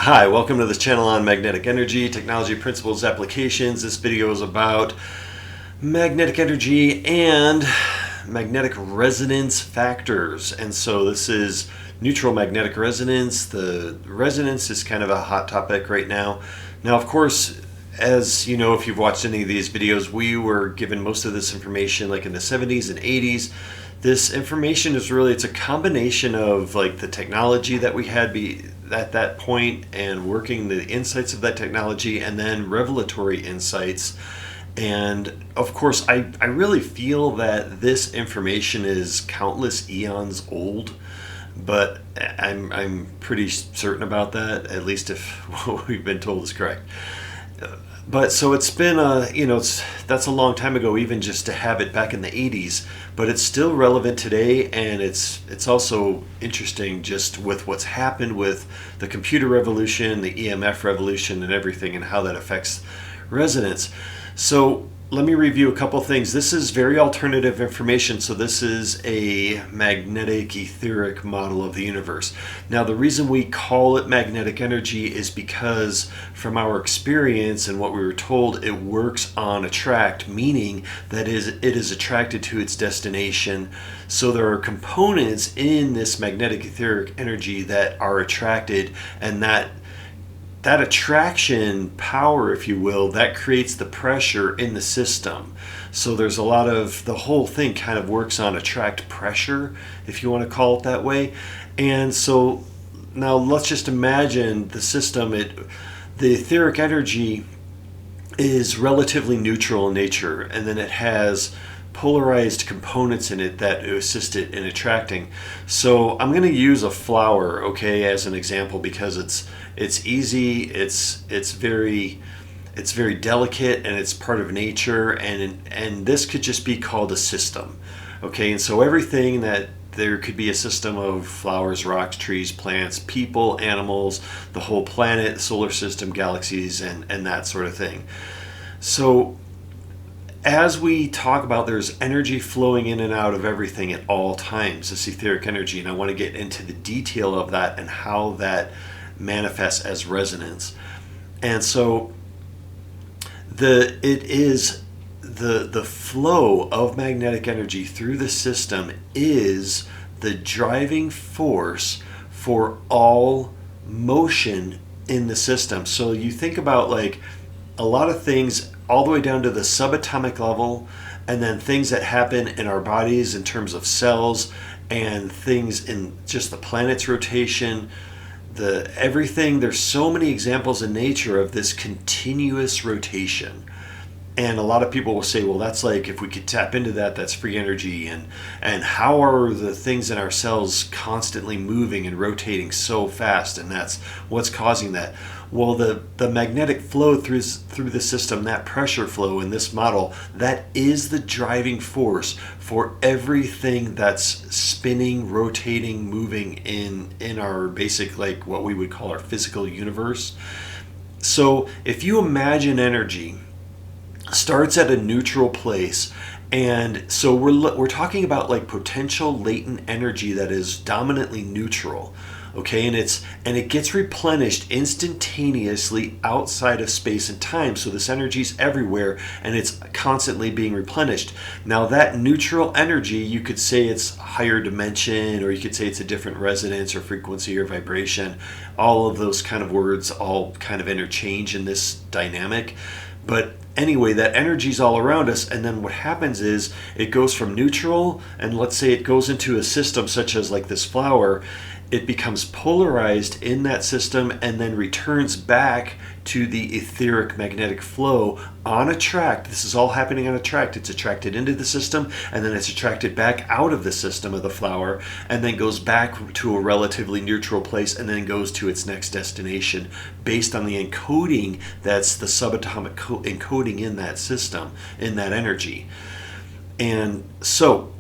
Hi, welcome to this channel on magnetic energy, technology, principles, applications. This video is about magnetic energy and magnetic resonance factors. And so this is neutral magnetic resonance. The resonance is kind of a hot topic right now. Now, of course, as you know, if you've watched any of these videos, we were given most of this information like in the 70s and 80s. This information is really, it's a combination of like the technology that we had at that point and working the insights of that technology and then revelatory insights. And of course, I really feel that this information is countless eons old, but I'm pretty certain about that, at least if what we've been told is correct. But so it's been that's a long time ago, even just to have it back in the 80s, but it's still relevant today. And it's also interesting just with what's happened with the computer revolution, the EMF revolution, and everything, and how that affects resonance. So let me review a couple things. This is very alternative information. So this is a magnetic etheric model of the universe. Now, the reason we call it magnetic energy is because from our experience and what we were told, it works on attract, meaning that it is attracted to its destination. So there are components in this magnetic etheric energy that are attracted, and that attraction power, if you will, that creates the pressure in the system. So there's a lot of, the whole thing kind of works on attract pressure, if you want to call it that way. And so now let's just imagine the system, the etheric energy is relatively neutral in nature, and then it has polarized components in it that assist it in attracting. So I'm going to use a flower, okay, as an example, because it's easy, it's very delicate, and it's part of nature, and this could just be called a system, okay. And so everything that there could be a system of flowers, rocks, trees, plants, people, animals, the whole planet, solar system, galaxies, and that sort of thing. So as we talk about, there's energy flowing in and out of everything at all times, this etheric energy, and I want to get into the detail of that and how that manifests as resonance. And so the flow of magnetic energy through the system is the driving force for all motion in the system. So you think about like a lot of things all the way down to the subatomic level, and then things that happen in our bodies in terms of cells, and things in just the planet's rotation, everything. There's so many examples in nature of this continuous rotation. And a lot of people will say, well, that's like, if we could tap into that, that's free energy. And how are the things in our cells constantly moving and rotating so fast? And that's what's causing that. Well, the magnetic flow through the system, that pressure flow in this model, that is the driving force for everything that's spinning, rotating, moving in our basic, like what we would call our physical universe. So if you imagine energy starts at a neutral place, and so we're talking about like potential latent energy that is dominantly neutral, okay, and it gets replenished instantaneously outside of space and time. So this energy is everywhere, and it's constantly being replenished. Now that neutral energy, you could say it's higher dimension, or you could say it's a different resonance or frequency or vibration. All of those kind of words all kind of interchange in this dynamic. But anyway, that energy is all around us, and then what happens is it goes from neutral, and let's say it goes into a system such as like this flower. It becomes polarized in that system and then returns back to the etheric magnetic flow on attract. This is all happening on attract. It's attracted into the system, and then it's attracted back out of the system of the flower, and then goes back to a relatively neutral place, and then goes to its next destination based on the encoding that's the subatomic encoding in that system, in that energy. And so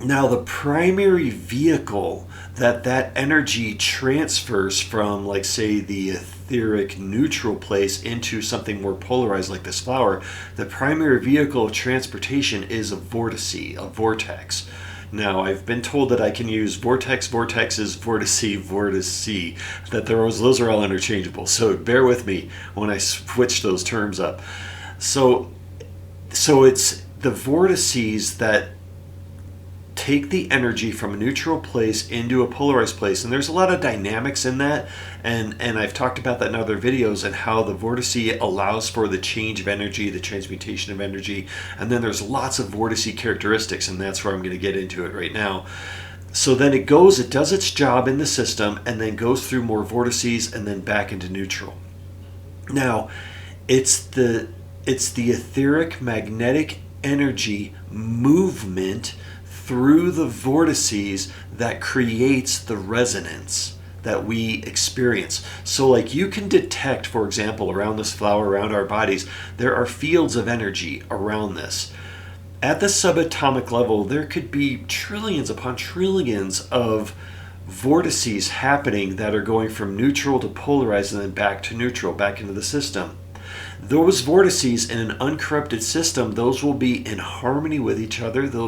now the primary vehicle that energy transfers from, like, say, the etheric neutral place into something more polarized like this flower, the primary vehicle of transportation is a vortex. Now, I've been told that I can use vortex, vortexes, vortice, vortice, that those are all interchangeable. So bear with me when I switch those terms up. So it's the vortices that take the energy from a neutral place into a polarized place, and there's a lot of dynamics in that, and I've talked about that in other videos, and how the vortice allows for the change of energy, the transmutation of energy, and then there's lots of vortice characteristics, and that's where I'm going to get into it right now. So then it does its job in the system, and then goes through more vortices and then back into neutral. Now, it's the etheric magnetic energy movement through the vortices that creates the resonance that we experience. So like you can detect, for example, around this flower, around our bodies, there are fields of energy around this. At the subatomic level, there could be trillions upon trillions of vortices happening that are going from neutral to polarized and then back to neutral, back into the system. Those vortices in an uncorrupted system, those will be in harmony with each other. They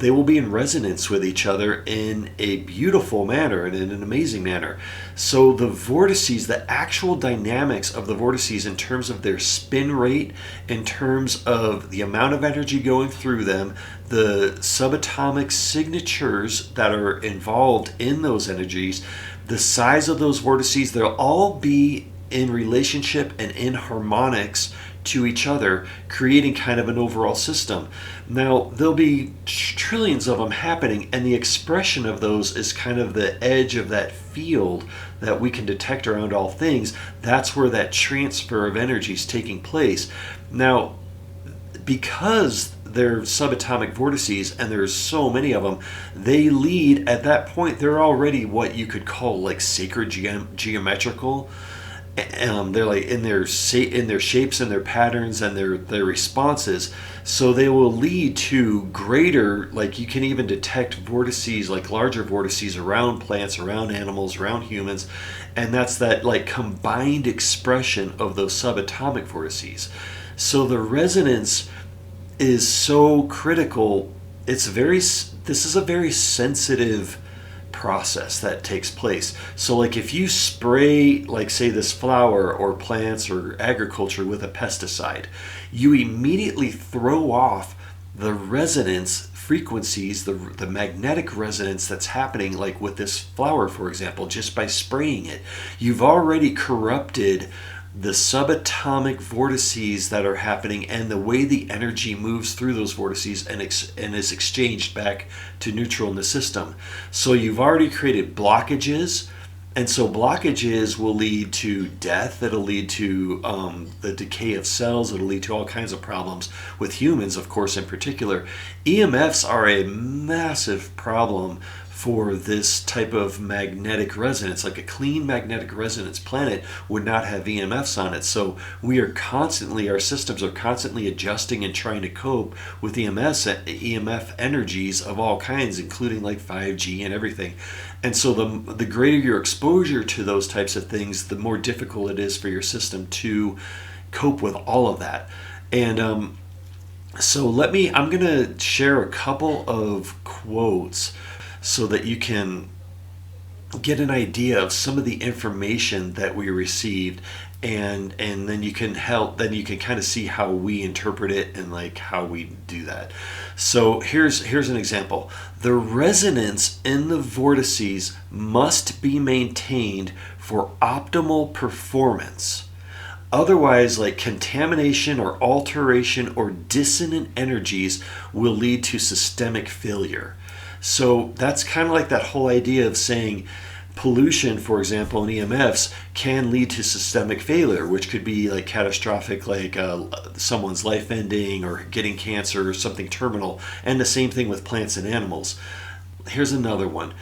will be in resonance with each other in a beautiful manner and in an amazing manner. So the vortices, the actual dynamics of the vortices in terms of their spin rate, in terms of the amount of energy going through them, the subatomic signatures that are involved in those energies, the size of those vortices, they'll all be in relationship and in harmonics to each other, creating kind of an overall system. Now, there'll be trillions of them happening, and the expression of those is kind of the edge of that field that we can detect around all things. That's where that transfer of energy is taking place. Now, because they're subatomic vortices and there's so many of them, they lead, at that point, they're already what you could call like sacred geometrical. They're like in their shapes and their patterns and their responses, so they will lead to greater, like you can even detect vortices, like larger vortices around plants, around animals, around humans, and that's that like combined expression of those subatomic vortices. So the resonance is so critical. This is a very sensitive process that takes place. So like if you spray, like say this flower or plants or agriculture with a pesticide, you immediately throw off the resonance frequencies, the magnetic resonance that's happening, like with this flower, for example, just by spraying it. You've already corrupted the subatomic vortices that are happening and the way the energy moves through those vortices and is exchanged back to neutral in the system. So you've already created blockages, and so blockages will lead to death. It'll lead to the decay of cells. It'll lead to all kinds of problems with humans, of course, in particular. EMFs are a massive problem for this type of magnetic resonance. Like a clean magnetic resonance planet would not have EMFs on it. So our systems are constantly adjusting and trying to cope with EMF energies of all kinds, including like 5G and everything. And so the greater your exposure to those types of things, the more difficult it is for your system to cope with all of that. And I'm going to share a couple of quotes so that you can get an idea of some of the information that we received, and then you can kind of see how we interpret it and like how we do that. So here's an example. The resonance in the vortices must be maintained for optimal performance. Otherwise, like contamination or alteration or dissonant energies will lead to systemic failure. So that's kind of like that whole idea of saying pollution, for example, in EMFs can lead to systemic failure, which could be like catastrophic, like someone's life ending or getting cancer or something terminal. And the same thing with plants and animals. Here's another one.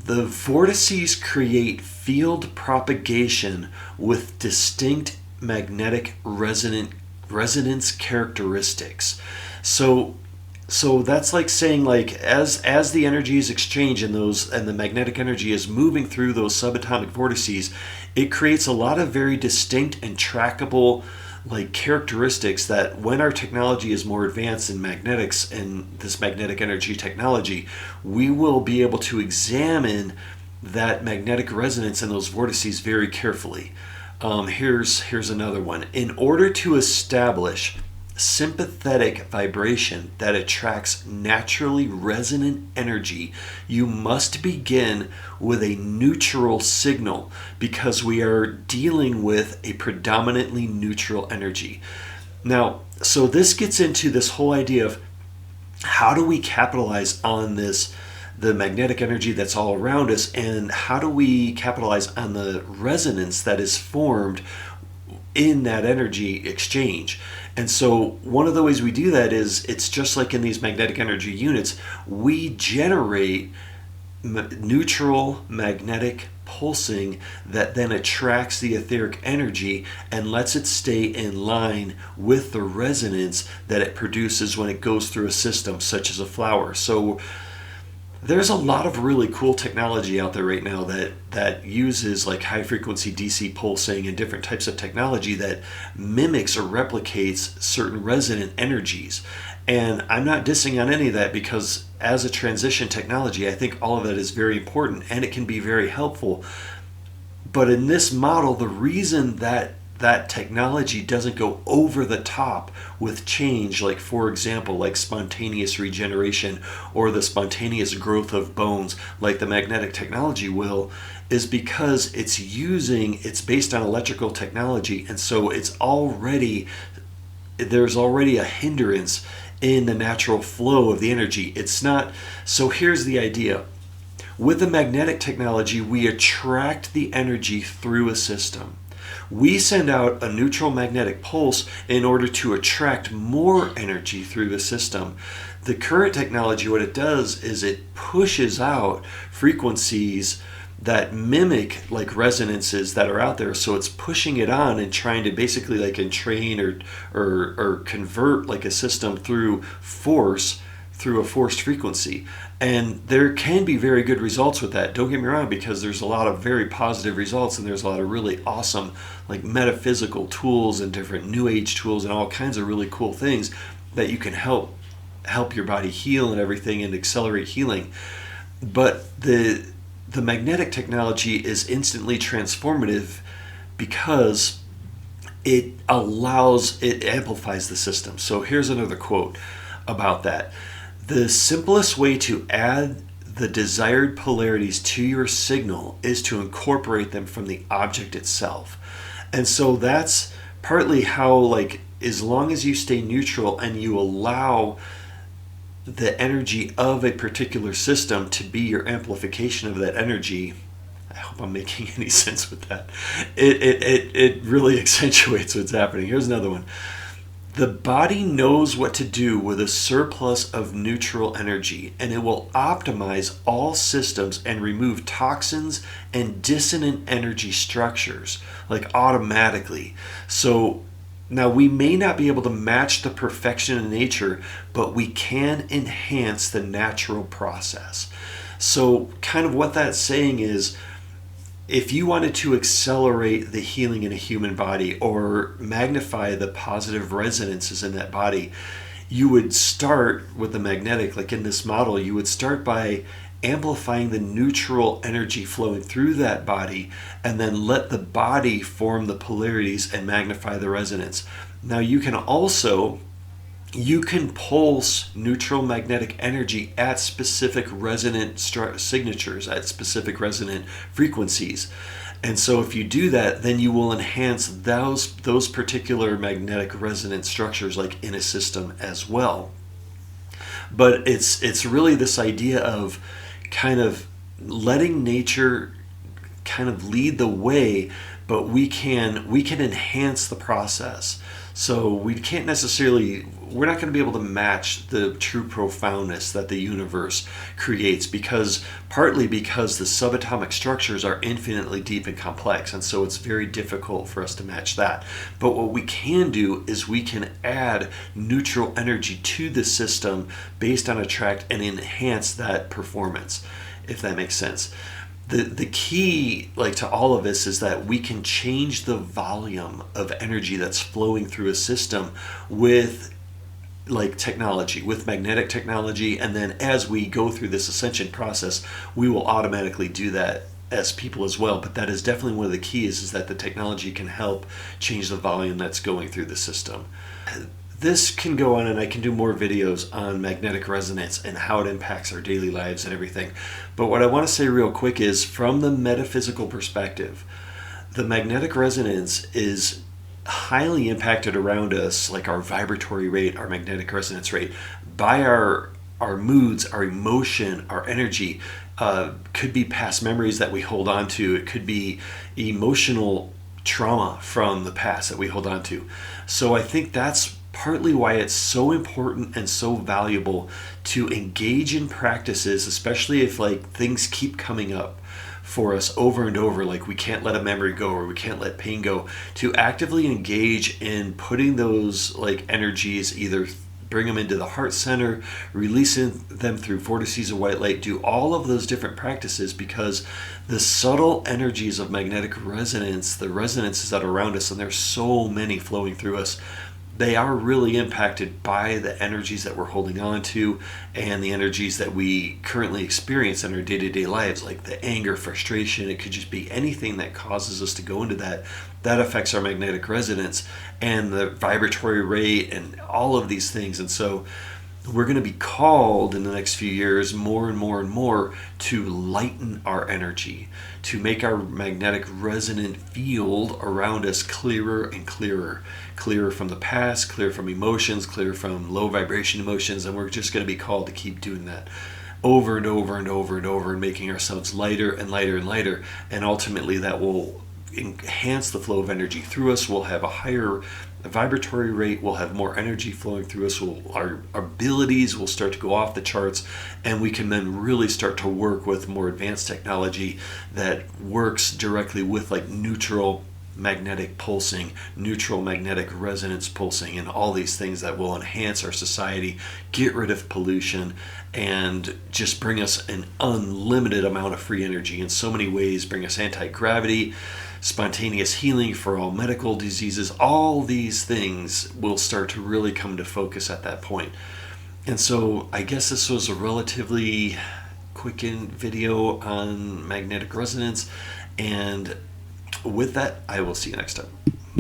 The vortices create field propagation with distinct magnetic resonance characteristics. So that's like saying, like as the energy is exchanged and the magnetic energy is moving through those subatomic vortices, it creates a lot of very distinct and trackable like characteristics that when our technology is more advanced in magnetics and this magnetic energy technology, we will be able to examine that magnetic resonance and those vortices very carefully. Here's another one. In order to establish sympathetic vibration that attracts naturally resonant energy, you must begin with a neutral signal because we are dealing with a predominantly neutral energy. Now, so this gets into this whole idea of how do we capitalize on this, the magnetic energy that's all around us, and how do we capitalize on the resonance that is formed in that energy exchange. And so one of the ways we do that is, it's just like in these magnetic energy units, we generate neutral magnetic pulsing that then attracts the etheric energy and lets it stay in line with the resonance that it produces when it goes through a system such as a flower. So there's a lot of really cool technology out there right now that uses like high frequency DC pulsing and different types of technology that mimics or replicates certain resonant energies. And I'm not dissing on any of that, because as a transition technology, I think all of that is very important and it can be very helpful. But in this model, the reason that technology doesn't go over the top with change, like for example, like spontaneous regeneration or the spontaneous growth of bones, like the magnetic technology will, is because it's based on electrical technology, and so there's already a hindrance in the natural flow of the energy. It's not. So here's the idea. With the magnetic technology, we attract the energy through a system. We send out a neutral magnetic pulse in order to attract more energy through the system. The current technology, what it does is it pushes out frequencies that mimic like resonances that are out there. So it's pushing it on and trying to basically like entrain or convert like a system through a forced frequency. And there can be very good results with that. Don't get me wrong, because there's a lot of very positive results, and there's a lot of really awesome like metaphysical tools and different new age tools and all kinds of really cool things that you can help your body heal and everything and accelerate healing. But the magnetic technology is instantly transformative because it amplifies the system. So here's another quote about that. The simplest way to add the desired polarities to your signal is to incorporate them from the object itself. And so that's partly how, like, as long as you stay neutral and you allow the energy of a particular system to be your amplification of that energy, I hope I'm making any sense with that, it really accentuates what's happening. Here's another one. The body knows what to do with a surplus of neutral energy, and it will optimize all systems and remove toxins and dissonant energy structures, like automatically. So now we may not be able to match the perfection in nature, but we can enhance the natural process. So kind of what that's saying is, if you wanted to accelerate the healing in a human body or magnify the positive resonances in that body, you would start with the magnetic, like in this model, you would start by amplifying the neutral energy flowing through that body, and then let the body form the polarities and magnify the resonance. Now you can pulse neutral magnetic energy at specific resonant signatures, at specific resonant frequencies. And so if you do that, then you will enhance those particular magnetic resonant structures, like in a system as well. But it's really this idea of kind of letting nature kind of lead the way, but we can enhance the process. So we're not going to be able to match the true profoundness that the universe creates, partly because the subatomic structures are infinitely deep and complex, and so it's very difficult for us to match that. But what we can do is we can add neutral energy to the system based on attract and enhance that performance, if that makes sense. the key, like, to all of this is that we can change the volume of energy that's flowing through a system with, like, technology, with magnetic technology. And then as we go through this ascension process, we will automatically do that as people as well. But that is definitely one of the keys, is that the technology can help change the volume that's going through the system. This can go on, and I can do more videos on magnetic resonance and how it impacts our daily lives and everything. But what I want to say real quick is, from the metaphysical perspective, the magnetic resonance is highly impacted around us, like our vibratory rate, our magnetic resonance rate, by our moods, our emotion, our energy. Could be past memories that we hold on to. It could be emotional trauma from the past that we hold on to. So I think that's partly why it's so important and so valuable to engage in practices, especially if, like, things keep coming up for us over and over, like we can't let a memory go or we can't let pain go, to actively engage in putting those, like, energies, either bring them into the heart center, releasing them through vortices of white light, do all of those different practices, because the subtle energies of magnetic resonance, the resonances that are around us, and there's so many flowing through us, they are really impacted by the energies that we're holding on to and the energies that we currently experience in our day-to-day lives, like the anger, frustration. It could just be anything that causes us to go into that. That affects our magnetic resonance and the vibratory rate and all of these things. And so we're going to be called in the next few years more and more and more to lighten our energy, to make our magnetic resonant field around us clearer and clearer. Clearer from the past, clear from emotions, clear from low vibration emotions. And we're just going to be called to keep doing that over and over and over and over, and making ourselves lighter and lighter and lighter. And ultimately that will enhance the flow of energy through us. We'll have a higher vibratory rate, we'll have more energy flowing through us, our abilities will start to go off the charts, and we can then really start to work with more advanced technology that works directly with, like, neutral magnetic pulsing, neutral magnetic resonance pulsing, and all these things that will enhance our society, get rid of pollution, and just bring us an unlimited amount of free energy in so many ways, bring us anti-gravity, spontaneous healing for all medical diseases. All these things will start to really come to focus at that point. And so I guess this was a relatively quick video on magnetic resonance, and with that, I will see you next time.